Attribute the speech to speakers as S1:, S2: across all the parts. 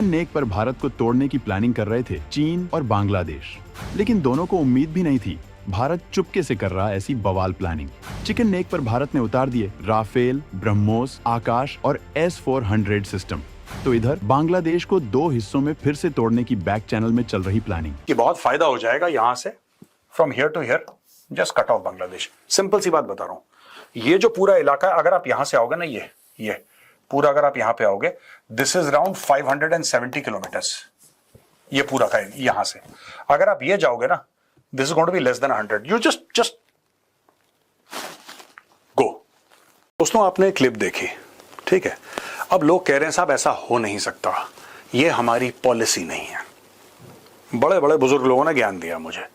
S1: नेक पर भारत को तोड़ने की प्लानिंग कर रहे थे चीन और बांग्लादेश, लेकिन दोनों को उम्मीद भी नहीं थी भारत चुपके से कर रहा ऐसी बवाल प्लानिंग। चिकन नेक पर भारत ने उतार दिए राफेल, ब्रह्मोस, आकाश और S-400 सिस्टम। तो इधर बांग्लादेश को दो हिस्सों में फिर से तोड़ने की बैक चैनल में चल रही प्लानिंग
S2: कि बहुत फायदा हो जाएगा यहां से, from here to here just cut off Bangladesh. Simple सी बात बता रहा हूं, ये जो पूरा इलाका है, अगर आप यहां से आओगे ना, ये पूरा अगर आप यहां पे आओगे, दिस इज अराउंड 570 किलोमीटर्स, ये पूरा का यहां से। अगर आप ये जाओगे ना, this is going to be less than 100। You just go. दोस्तों, आपने क्लिप देखी, ठीक है। अब लोग कह रहे हैं साहब ऐसा हो नहीं सकता, ये हमारी पॉलिसी नहीं है। बड़े बड़े बुजुर्ग लोगों ने ज्ञान दिया मुझे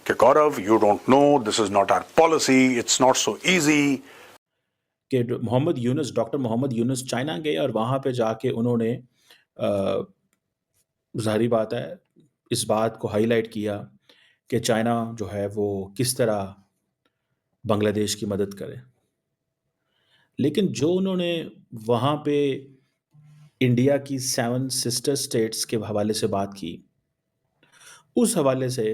S2: कि Gaurav, you don't know, this is not our policy, it's not so easy.
S3: कि डॉक्टर मोहम्मद यूनुस चाइना गए और वहाँ पे जाके उन्होंने ज़ाहिर बात है इस बात को हाईलाइट किया कि चाइना जो है वो किस तरह बांग्लादेश की मदद करे। लेकिन जो उन्होंने वहाँ पे इंडिया की 7 सिस्टर स्टेट्स के हवाले से बात की, उस हवाले से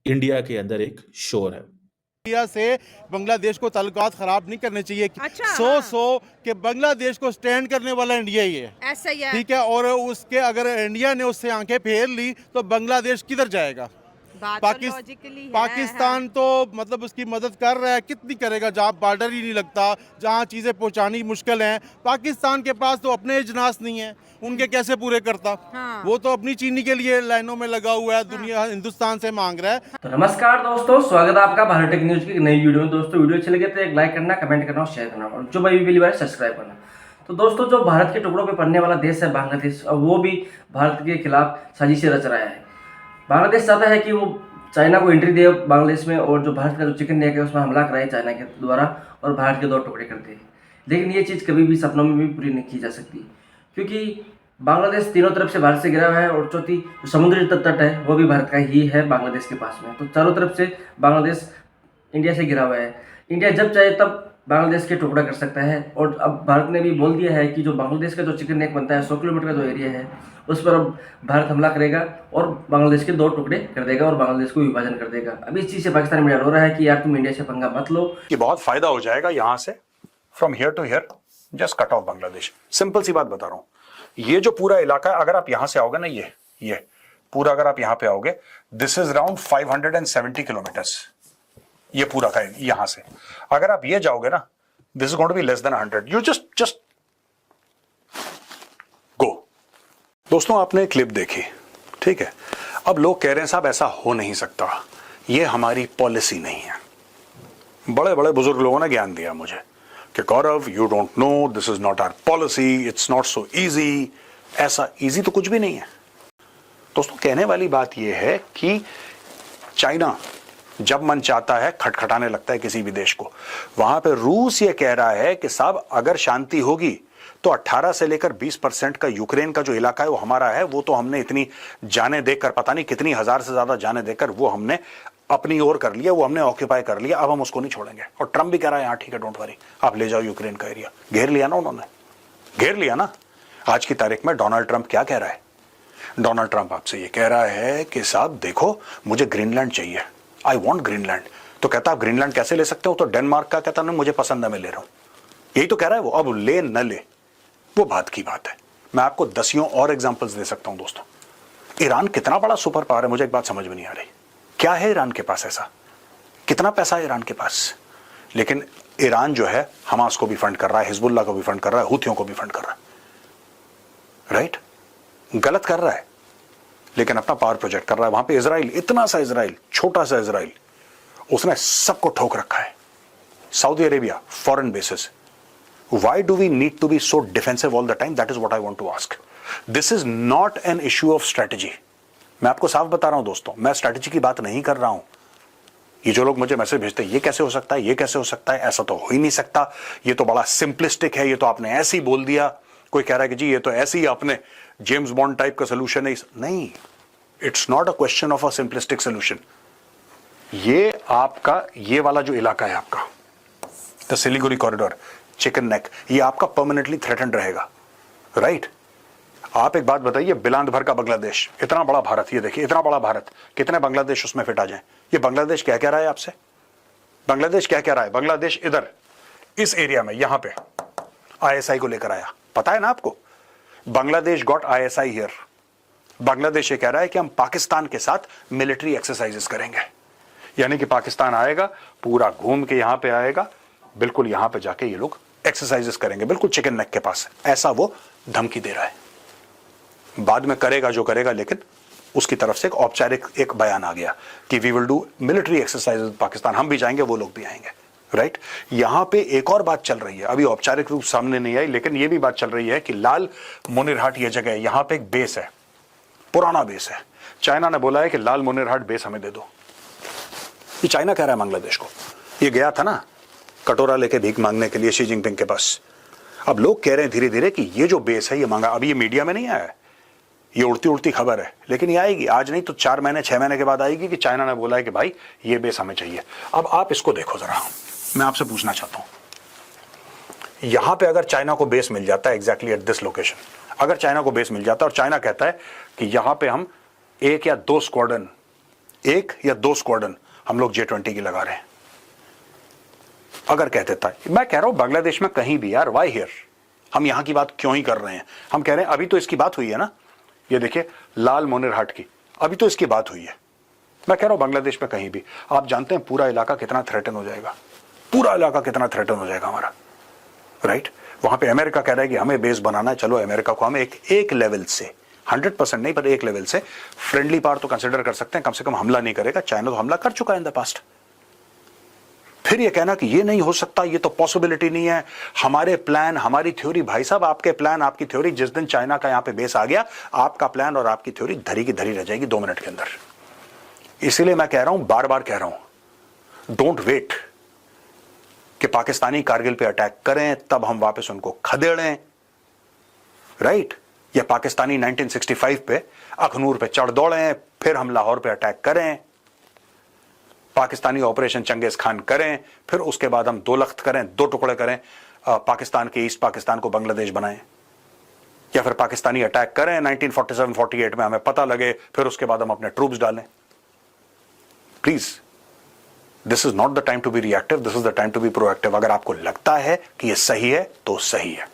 S3: इंडिया के अंदर एक शोर है।
S4: इंडिया से बांग्लादेश को ताल्लुकात खराब नहीं करने चाहिए।
S5: अच्छा,
S4: सो कि बांग्लादेश को स्टैंड करने वाला इंडिया ही है,
S5: ऐसा ही है।
S4: ठीक है। और उसके अगर इंडिया ने उससे आंखें फेर ली तो बांग्लादेश किधर जाएगा?
S5: बात तो लॉजिकली है,
S4: पाकिस्तान तो मतलब उसकी मदद कर रहा है, कितनी करेगा जहाँ बॉर्डर ही नहीं लगता, जहाँ चीज़ें पहुँचानी मुश्किल हैं। पाकिस्तान के पास तो अपने इजनास नहीं है, उनके कैसे पूरे करता?
S5: हाँ।
S4: वो तो अपनी चीनी के लिए लाइनों में लगा हुआ है, दुनिया हिंदुस्तान से मांग रहा है।
S6: तो नमस्कार दोस्तों, स्वागत है आपका भारत टेक न्यूज की नई वीडियो में। दोस्तों, वीडियो अच्छी लगे तो एक लाइक करना, कमेंट करना और शेयर करना, और जो भाई पहली बार सब्सक्राइब करना। तो दोस्तों, जो भारत के टुकड़ों पे पड़ने वाला देश है बांग्लादेश, और वो भी भारत के खिलाफ साजिशें रच रहा है। बांग्लादेश चाहता है कि वो चाइना को एंट्री दे बांग्लादेश में, और जो भारत का जो चिकन नेक है उसमें हमला कराए चाइना के द्वारा और भारत के दो टुकड़े कर दे। लेकिन ये चीज़ कभी भी सपनों में भी पूरी नहीं की जा सकती, क्योंकि बांग्लादेश तीनों तरफ से भारत से घिरा हुआ है, और चौथी जो समुद्री तट है वो भी भारत का ही है बांग्लादेश के पास में। तो चारों तरफ से बांग्लादेश इंडिया से घिरा हुआ है। इंडिया जब चाहे तब बांग्लादेश के टुकड़ा कर सकता है, और अब भारत ने भी बोल दिया है कि जो बांग्लादेश का जो चिकन नेक बनता है 100 किलोमीटर का जो एरिया है उस पर अब भारत हमला करेगा और बांग्लादेश के दो टुकड़े कर देगा और बांग्लादेश को विभाजन कर देगा। अभी इस चीज़ से पाकिस्तान मीडिया रो रहा है कि यार तुम इंडिया से पंगा मत लो,
S2: कि बहुत फायदा हो जाएगा यहां से, from here to here just cut off Bangladesh. Simple सी बात बता रहा हूं, ये जो पूरा इलाका है, अगर आप यहां से आओगे ना, ये पूरा अगर आप यहां पे आओगे, दिस इज अराउंड 570 किलोमीटर्स, ये पूरा का यहां से। अगर आप ये जाओगे ना, this is going to be less than 100। You just go. दोस्तों, आपने क्लिप देखी, ठीक है। अब लोग कह रहे हैं साहब ऐसा हो नहीं सकता, ये हमारी पॉलिसी नहीं है। बड़े बड़े बुजुर्ग लोगों ने ज्ञान दिया मुझे कि Gaurav, you don't know, this is not our policy, it's not so easy. ऐसा इजी तो कुछ भी नहीं है दोस्तों। कहने वाली बात यह है कि चाइना जब मन चाहता है खटखटाने लगता है किसी भी देश को। वहां पे रूस ये कह रहा है कि साहब अगर शांति होगी तो 18 से लेकर 20% का यूक्रेन का जो इलाका है वो हमारा है। वो तो हमने इतनी जाने देकर, पता नहीं कितनी हजार से ज्यादा जाने देकर वो हमने अपनी ओर कर लिया, वो हमने ऑक्यूपाई कर लिया, अब हम उसको नहीं छोड़ेंगे। और ट्रम्प भी कह रहा है, हाँ ठीक है, डोंट वरी, आप ले जाओ यूक्रेन का एरिया। घेर लिया ना उन्होंने, घेर लिया ना। आज की तारीख में डोनाल्ड ट्रंप क्या कह रहा है? डोनाल्ड ट्रंप आपसे ये कह रहा है कि साहब देखो, मुझे ग्रीनलैंड चाहिए, आई वॉन्ट ग्रीनलैंड। तो कहता आप ग्रीनलैंड कैसे ले सकते हो? तो डेनमार्क का कहता नहीं, मुझे पसंद है, मैं ले रहा हूं। यही तो कह रहा है वो। अब ले न ले वो बात की बात है। मैं आपको दसियों और एग्जांपल्स दे सकता हूं दोस्तों। ईरान कितना बड़ा सुपर पावर है, मुझे एक बात समझ में नहीं आ रही, क्या है ईरान के पास ऐसा? कितना पैसा है ईरान के पास? लेकिन ईरान जो है हमास को भी फंड कर रहा है, हिजबुल्लाह को भी फंड कर रहा है, हुथियों को भी फंड कर रहा है। राइट? गलत कर रहा है, लेकिन अपना पावर प्रोजेक्ट कर रहा है। वहां पे इजराइल, इतना सा इजराइल, छोटा सा इजराइल, उसने सबको ठोक रखा है। Saudi Arabia, foreign basis. Why do we need to be so defensive all the time? That is what I want to ask. This is not an issue of strategy. मैं आपको साफ बता रहा हूं दोस्तों, मैं स्ट्रैटेजी की बात नहीं कर रहा हूं। ये जो लोग मुझे मैसेज भेजते हैं, ये कैसे हो सकता है, ये कैसे हो सकता है, ऐसा तो हो ही नहीं सकता, ये तो बड़ा सिंपलिस्टिक है, ये तो आपने ऐसे ही बोल दिया। कोई कह रहा है कि जी ये तो ऐसे ही आपने जेम्स बॉन्ड टाइप का सोल्यूशन है। नहीं, it's not a question of a simplistic solution. ये आपका ये वाला जो इलाका है आपका, the Siliguri corridor, chicken neck, ये आपका परमानेंटली थ्रेटन्ड रहेगा। राइट? आप एक बात बताइए, बिलांद भर का बांग्लादेश, इतना बड़ा भारत, ये देखिए इतना बड़ा भारत, कितने बांग्लादेश उसमें फिट आ जाएं? ये बांग्लादेश क्या कह रहा है आपसे? बांग्लादेश क्या कह रहा है? बांग्लादेश इधर इस एरिया में यहां पे आईएसआई को लेकर आया, पता है ना आपको? Bangladesh got ISI here. Bangladesh ये कह रहा है कि हम पाकिस्तान के साथ मिलिट्री एक्सरसाइजेस करेंगे, यानी कि पाकिस्तान आएगा, पूरा घूम के यहां पे आएगा, बिल्कुल यहां पे जाके ये लोग एक्सरसाइजेस करेंगे, बिल्कुल चिकन नेक के पास। ऐसा वो धमकी दे रहा है। बाद में करेगा जो करेगा, लेकिन उसकी तरफ से एक औपचारिक एक बयान आ गया कि we will do military exercise with Pakistan, हम भी जाएंगे, वो लोग भी आएंगे, राइट। यहां पे एक और बात चल रही है, अभी औपचारिक रूप सामने नहीं आई, लेकिन ये भी बात चल रही है कि लाल मुनिरहाट ये जगह है, यहां पे एक बेस है, पुराना बेस है। चाइना ने बोला है कि लाल मुनिरहाट बेस हमें दे दो। ये चाइना कह रहा है बांग्लादेश को। ये गया था ना कटोरा लेके भीख मांगने के लिए शी जिनपिंग के पास। अब लोग कह रहे हैं धीरे धीरे कि ये जो बेस है ये मांगा, अभी ये मीडिया में नहीं आया है, ये उड़ती उड़ती खबर है, लेकिन ये आएगी, आज नहीं तो 4 महीने 6 महीने के बाद आएगी कि चाइना ने बोला है कि भाई ये बेस हमें चाहिए। अब आप इसको देखो जरा, मैं आपसे पूछना चाहता हूं, यहां पे अगर चाइना को बेस मिल जाता है एग्जैक्टली एट दिस लोकेशन, अगर चाइना को बेस मिल जाता है और चाइना कहता है कि यहां पे हम एक या दो स्क्वाड्रन हम लोग J20 की लगा रहे हैं, अगर कह देता है, मैं कह रहा हूं बांग्लादेश में कहीं भी यार, वाई हियर, हम यहां की बात क्यों ही कर रहे हैं? हम कह रहे हैं अभी तो इसकी बात हुई है ना, ये देखिए लाल मुनिरहाट की, अभी तो इसकी बात हुई है। मैं कह रहा हूं बांग्लादेश में कहीं भी, आप जानते हैं पूरा इलाका कितना थ्रेटन हो जाएगा, पूरा इलाका कितना थ्रेटन हो जाएगा हमारा, राइट। वहां पे अमेरिका कह रहा है कि हमें बेस बनाना है, चलो अमेरिका को हम एक लेवल से, 100% नहीं पर एक लेवल से फ्रेंडली पावर तो कंसिडर कर सकते हैं, कम से कम हमला नहीं करेगा। चाइना तो हमला कर चुका है इन द पास्ट। फिर ये कहना कि ये नहीं हो सकता, ये तो पॉसिबिलिटी नहीं है, हमारे प्लान, हमारी थ्योरी, भाई साहब आपके प्लान आपकी थ्योरी, जिस दिन चाइना का यहां पे बेस आ गया, आपका प्लान और आपकी थ्योरी धरी की धरी रह जाएगी 2 मिनट के अंदर। इसीलिए मैं कह रहा हूं, बार बार कह रहा हूं, डोंट वेट कि पाकिस्तानी कारगिल पे अटैक करें तब हम वापस उनको खदेड़ें, राइट, या पाकिस्तानी 1965 पे अखनूर पे चढ़ दौड़ें, फिर हम लाहौर पे अटैक करें, पाकिस्तानी ऑपरेशन चंगेज खान करें, फिर उसके बाद हम 2 लख्त करें, 2 टुकड़े करें, पाकिस्तान के ईस्ट पाकिस्तान को बांग्लादेश बनाएं, या फिर पाकिस्तानी अटैक करें 1947-48 में, हमें पता लगे, फिर उसके बाद हम अपने ट्रूप्स डालें। Please, this is not the time to be reactive, this is the time to be proactive. अगर आपको लगता है कि यह सही है तो सही है,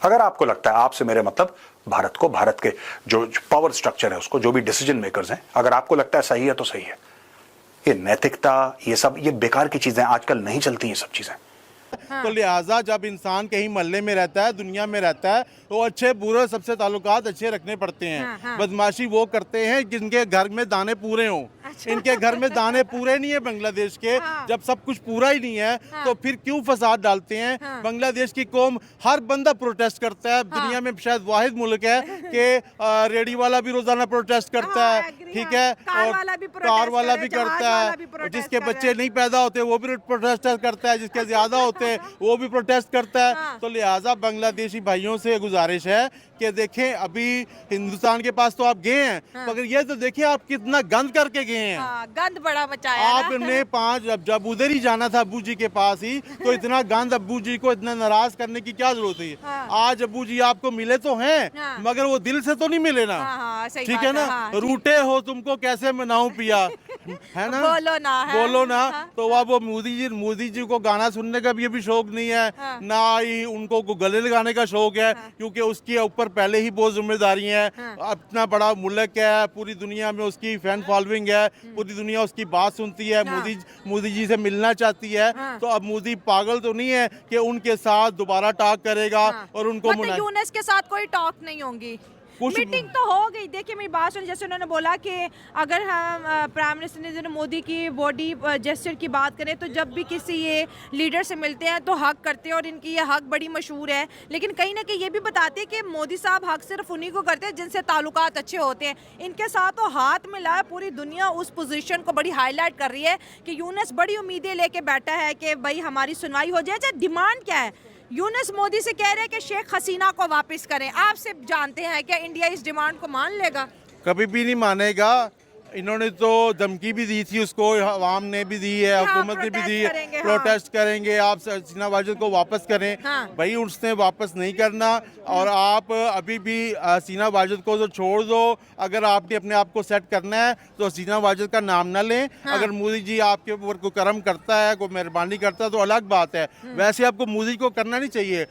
S2: अगर आपको लगता है, आपसे मेरे मतलब भारत को, भारत के जो पावर स्ट्रक्चर है उसको, जो भी डिसीजन मेकर्स हैं, अगर आपको लगता है सही है तो सही है। ये नैतिकता, ये सब, ये बेकार की चीजें आजकल नहीं चलती, ये सब चीजें।
S4: तो लिहाजा जब इंसान कहीं मोहल्ले में रहता है, दुनिया में रहता है, तो अच्छे बुरे सबसे ताल्लुकात अच्छे रखने पड़ते हैं। बदमाशी वो करते हैं जिनके घर में दाने पूरे हों। इनके घर में दाने पूरे नहीं है बांग्लादेश के। जब सब कुछ पूरा ही नहीं है तो फिर क्यों फसाद डालते हैं? बांग्लादेश की कौम, हर बंदा प्रोटेस्ट करता है। दुनिया में शायद वाहिद मुल्क है कि रेडी वाला भी रोजाना प्रोटेस्ट करता है, ठीक है, और कार वाला भी करता है, जिसके बच्चे नहीं पैदा होते वो भी प्रोटेस्ट करता है, जिसके ज्यादा होते हैं वो भी प्रोटेस्ट करता है। तो लिहाजा बांग्लादेशी भाइयों से गुजारिश है कि देखें, अभी हिंदुस्तान के पास तो आप गए हैं, मगर ये तो देखिए आप कितना गंद करके गए हैं।
S5: गंद बड़ा मचाया
S4: आपने 5 जब उधर ही जाना था अब्बू जी के पास ही, तो इतना गंद, अब्बू जी को इतना नाराज करने की क्या जरूरत है? आज अब्बू जी आपको मिले तो हैं, मगर वो दिल से तो नहीं मिले ना, ठीक है ना। रूठे हो, तुमको कैसे मनाऊं पिया, है ना, बोलो ना। तो अब वो मोदी जी को गाना सुनने का भी शौक नहीं है, ना ही उनको गले लगाने का शौक है, क्योंकि उसके ऊपर पहले ही बहुत जिम्मेदारी है। इतना बड़ा मुल्क है, पूरी दुनिया में उसकी फैन फॉलोइंग है, पूरी दुनिया उसकी बात सुनती है, मोदी जी से मिलना चाहती है। तो अब मोदी पागल तो नहीं है कि उनके साथ दोबारा टॉक करेगा और उनको
S5: मतलब यूनेस के साथ कोई टॉक नहीं होगी। मीटिंग तो हो गई। देखिए मेरी बात सुन, जैसे उन्होंने बोला कि अगर हम प्राइम मिनिस्टर नरेंद्र मोदी की बॉडी जेस्चर की बात करें तो जब भी किसी ये लीडर से मिलते हैं तो हक करते हैं और इनकी ये हक बड़ी मशहूर है। लेकिन कहीं ना कहीं ये भी बताते हैं कि मोदी साहब हक सिर्फ उन्हीं को करते हैं जिनसे ताल्लुकात अच्छे होते हैं। इनके साथ तो हाथ मिला है, पूरी दुनिया उस पोजीशन को बड़ी हाईलाइट कर रही है कि यूनुस बड़ी उम्मीदें लेके बैठा है कि भाई हमारी सुनवाई हो जाए। चाहे डिमांड क्या है, यूनुस मोदी से कह रहे हैं कि शेख हसीना को वापस करें। आपसे जानते हैं क्या इंडिया इस डिमांड को मान लेगा?
S4: कभी भी नहीं मानेगा। इन्होंने तो धमकी भी दी थी उसको, अवाम ने भी दी है,
S5: हाँ,
S4: हुकूमत ने भी
S5: प्रोटेस्ट
S4: दी है,
S5: करेंगे, हाँ।
S4: प्रोटेस्ट करेंगे, आप हसीना वाजिद को वापस करें।
S5: हाँ।
S4: भाई उसने वापस नहीं करना, और आप अभी भी हसीना वाजिद को तो छोड़ दो। अगर आपने अपने आप को सेट करना है तो हसीना वाजिद का नाम ना लें।
S5: हाँ।
S4: अगर मोदी जी आपके ऊपर कोई करम करता है, कोई मेहरबानी करता है तो अलग बात है, वैसे आपको मोदी को करना नहीं चाहिए।